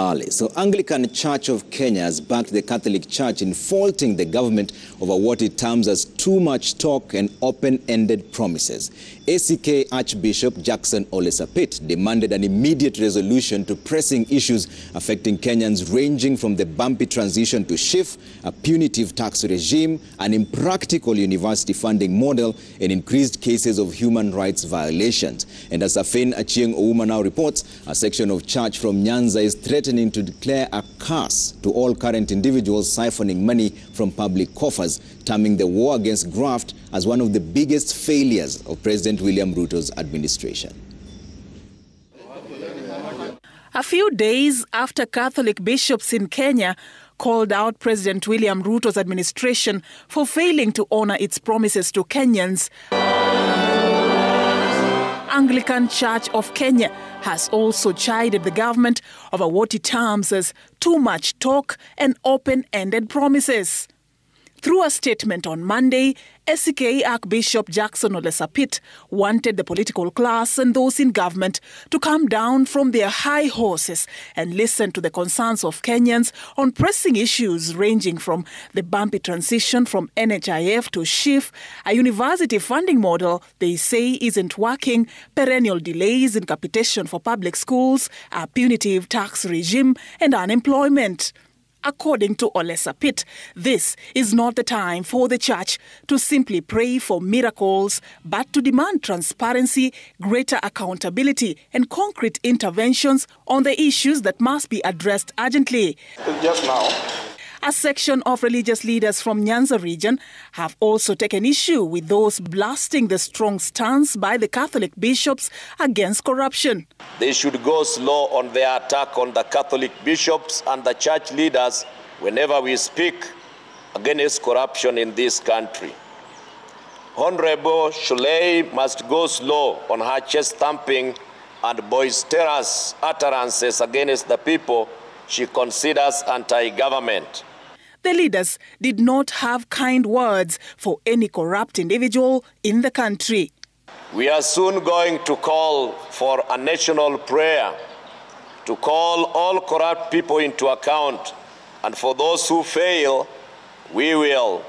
So Anglican Church of Kenya has backed the Catholic Church in faulting the government over what it terms as too much talk and open-ended promises. ACK Archbishop Jackson Sapit demanded an immediate resolution to pressing issues affecting Kenyans, ranging from the bumpy transition to SHIF, a punitive tax regime, an impractical university funding model, and increased cases of human rights violations. And as Sapit now reports, a section of church from Nyanza is threatening to declare a curse to all current individuals siphoning money from public coffers, terming the war against graft as one of the biggest failures of President William Ruto's administration. A few days after Catholic bishops in Kenya called out President William Ruto's administration for failing to honor its promises to Kenyans, Anglican Church of Kenya has also chided the government over what it terms as too much talk and open-ended promises. Through a statement on Monday, SCK Archbishop Jackson Sapit wanted the political class and those in government to come down from their high horses and listen to the concerns of Kenyans on pressing issues ranging from the bumpy transition from NHIF to SHIF, a university funding model they say isn't working, perennial delays in capitation for public schools, a punitive tax regime, and unemployment. According to Sapit, this is not the time for the church to simply pray for miracles, but to demand transparency, greater accountability, and concrete interventions on the issues that must be addressed urgently. Just now, a section of religious leaders from Nyanza region have also taken issue with those blasting the strong stance by the Catholic bishops against corruption. they should go slow on their attack on the Catholic bishops and the church leaders whenever we speak against corruption in this country. Honorable Shulei must go slow on her chest thumping and boisterous utterances against the people she considers anti-government. The leaders did not have kind words for any corrupt individual in the country. We are soon going to call for a national prayer to call all corrupt people into account, and for those who fail, we will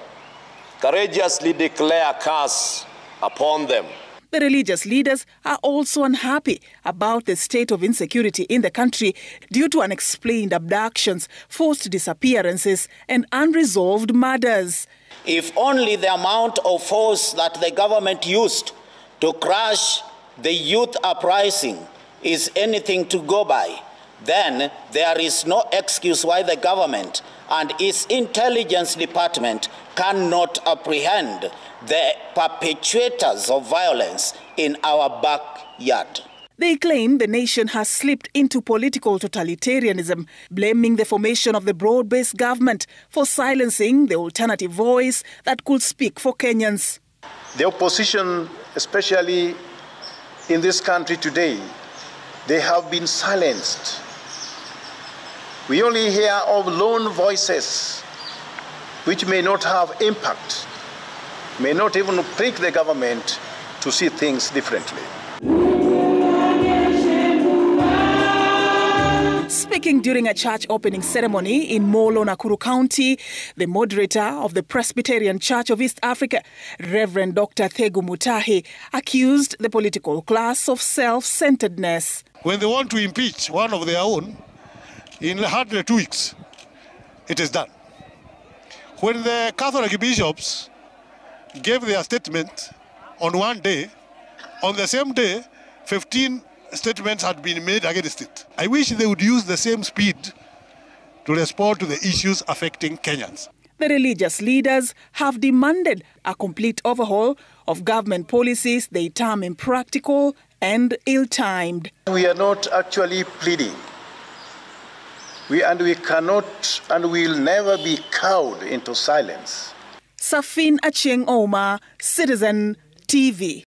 courageously declare a curse upon them. The religious leaders are also unhappy about the state of insecurity in the country due to unexplained abductions, forced disappearances, and unresolved murders. If only the amount of force that the government used to crush the youth uprising is anything to go by, then there is no excuse why the government and its intelligence department cannot apprehend the perpetrators of violence in our backyard. They claim the nation has slipped into political totalitarianism, blaming the formation of the broad-based government for silencing the alternative voice that could speak for Kenyans. The opposition, especially in this country today, they have been silenced. We only hear of lone voices which may not have impact, may not even prick the government to see things differently. Speaking during a church opening ceremony in Molo, Nakuru County, the moderator of the Presbyterian Church of East Africa, Reverend Dr. Thegu Mutahi, accused the political class of self-centeredness. When they want to impeach one of their own, in hardly 2 weeks, it is done. When the Catholic bishops gave their statement on one day, on the same day, 15 statements had been made against it. I wish they would use the same speed to respond to the issues affecting Kenyans. The religious leaders have demanded a complete overhaul of government policies they term impractical and ill-timed. We are not actually pleading. We cannot and will never be cowed into silence. Safin Achieng Oma, Citizen TV.